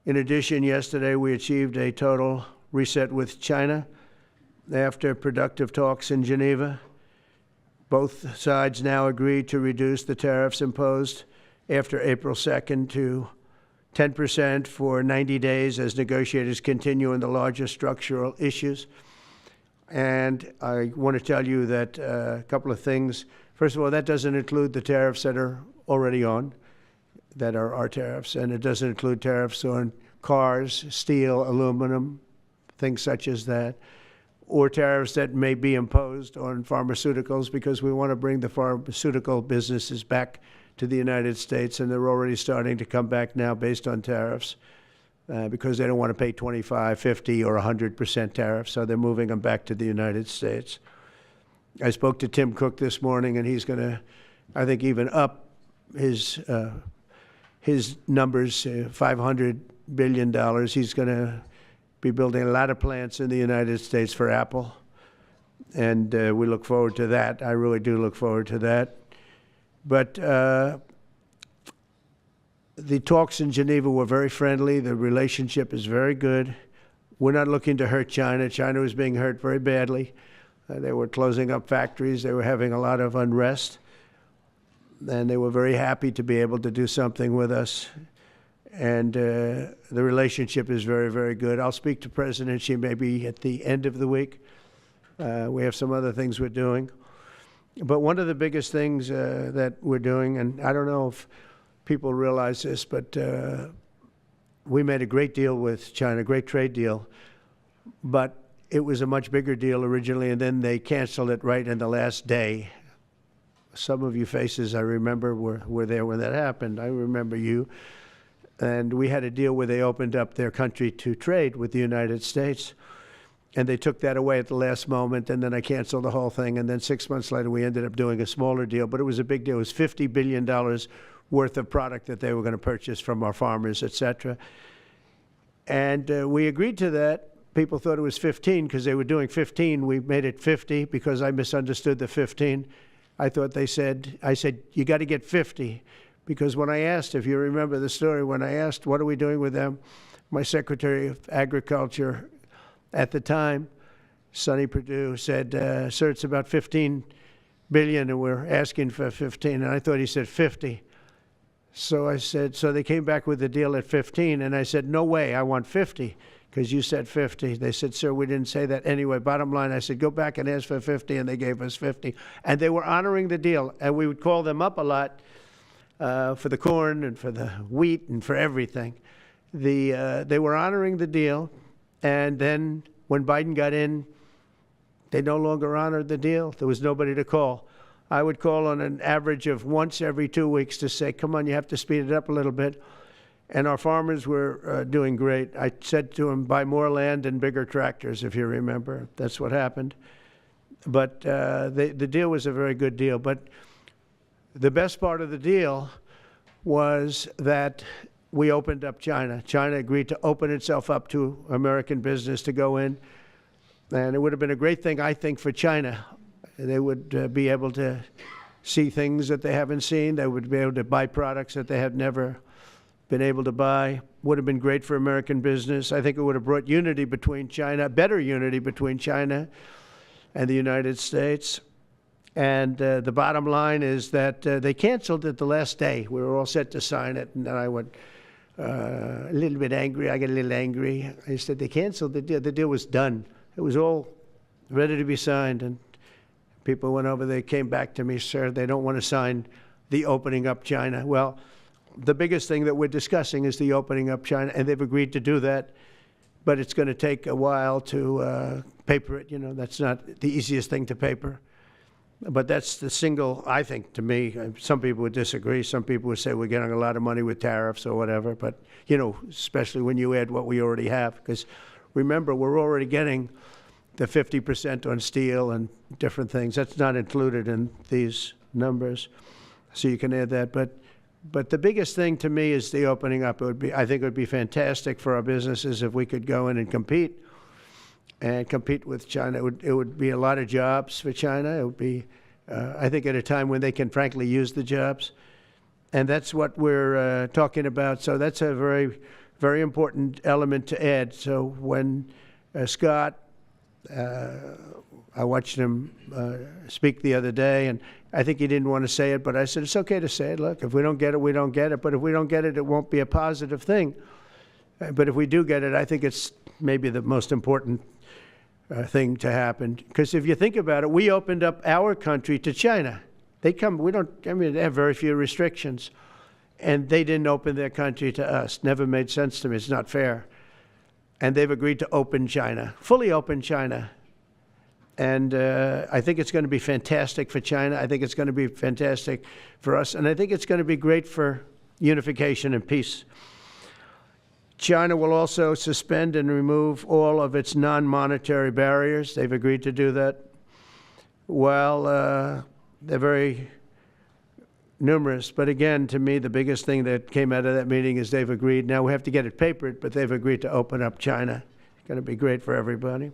In addition, yesterday we achieved a total reset with China after productive talks in Geneva. Both sides now agreed to reduce the tariffs imposed after April 2nd to 10% for 90 days as negotiators continue on the larger structural issues. And I want to tell you that a couple of things. First of all, that doesn't include the tariffs that are already on, that are our tariffs, and it doesn't include tariffs on cars, steel, aluminum, things such as that, or tariffs that may be imposed on pharmaceuticals, because we want to bring the pharmaceutical businesses back to the United States, and they're already starting to come back now based on tariffs because they don't want to pay 25, 50, or 100% tariffs, so they're moving them back to the United States. I spoke to Tim Cook this morning, and he's going to, I think, even up his numbers, $500 billion. He's going to be building a lot of plants in the United States for Apple, and we look forward to that. I really do look forward to that. But the talks in Geneva were very friendly. The relationship is very good. We're not looking to hurt China. China was being hurt very badly. They were closing up factories. They were having a lot of unrest. And they were very happy to be able to do something with us. And the relationship is very, very good. I'll speak to President Xi maybe at the end of the week. We have some other things we're doing. But one of the biggest things that we're doing, and I don't know if people realize this, but we made a great deal with China, a great trade deal. But it was a much bigger deal originally, and then they canceled it right in the last day. Some of you faces I remember were there when that happened. I remember you. And we had a deal where they opened up their country to trade with the United States. And they took that away at the last moment, and then I canceled the whole thing. And then 6 months later, we ended up doing a smaller deal. But it was a big deal. It was $50 billion worth of product that they were going to purchase from our farmers, et cetera. And we agreed to that. People thought it was 15 because they were doing 15. We made it 50 because I misunderstood the 15. I said, you got to get 50. Because when I asked, if you remember the story, when I asked, what are we doing with them? My Secretary of Agriculture at the time, Sonny Perdue, said, sir, it's about 15 billion and we're asking for 15. And I thought he said 50. So I said, so they came back with the deal at 15. And I said, no way, I want 50. Because you said 50. They said, sir, we didn't say that. Anyway, bottom line, I said, go back and ask for 50, and they gave us 50. And they were honoring the deal. And we would call them up a lot for the corn and for the wheat and for everything. They were honoring the deal. And then when Biden got in, they no longer honored the deal. There was nobody to call. I would call on an average of once every 2 weeks to say, come on, you have to speed it up a little bit. And our farmers were doing great. I said to them, buy more land and bigger tractors, if you remember. That's what happened. But the deal was a very good deal. But the best part of the deal was that we opened up China. China agreed to open itself up to American business to go in. And it would have been a great thing, I think, for China. They would be able to see things that they haven't seen. They would be able to buy products that they have never been able to buy. Would have been great for American business. I think it would have brought unity between China, better unity between China and the United States. And the bottom line is that they canceled it the last day. We were all set to sign it, and then I went a little bit angry. I got a little angry. I said, they canceled the deal. The deal was done. It was all ready to be signed, and people went over. They came back to me, sir, they don't want to sign the opening up China. Well, the biggest thing that we're discussing is the opening up China, and they've agreed to do that. But it's going to take a while to paper it. You know, that's not the easiest thing to paper. But that's the single, I think, to me, some people would disagree. Some people would say we're getting a lot of money with tariffs or whatever. But, you know, especially when you add what we already have. Because remember, we're already getting the 50% on steel and different things. That's not included in these numbers. So you can add that. But the biggest thing to me is the opening up. I think it would be fantastic for our businesses if we could go in and compete with China. It would be a lot of jobs for China. It would be, I think, at a time when they can frankly use the jobs. And that's what we're talking about. So that's a very, very important element to add. So when Scott, I watched him speak the other day, and I think he didn't want to say it, but I said, it's okay to say it. Look, if we don't get it, we don't get it. But if we don't get it, it won't be a positive thing. But if we do get it, I think it's maybe the most important thing to happen. Because if you think about it, we opened up our country to China. They have very few restrictions. And they didn't open their country to us. Never made sense to me. It's not fair. And they've agreed to open China, fully open China. And I think it's going to be fantastic for China. I think it's going to be fantastic for us. And I think it's going to be great for unification and peace. China will also suspend and remove all of its non-monetary barriers. They've agreed to do that. Well, they're very numerous. But again, to me, the biggest thing that came out of that meeting is they've agreed. Now we have to get it papered, but they've agreed to open up China. It's going to be great for everybody.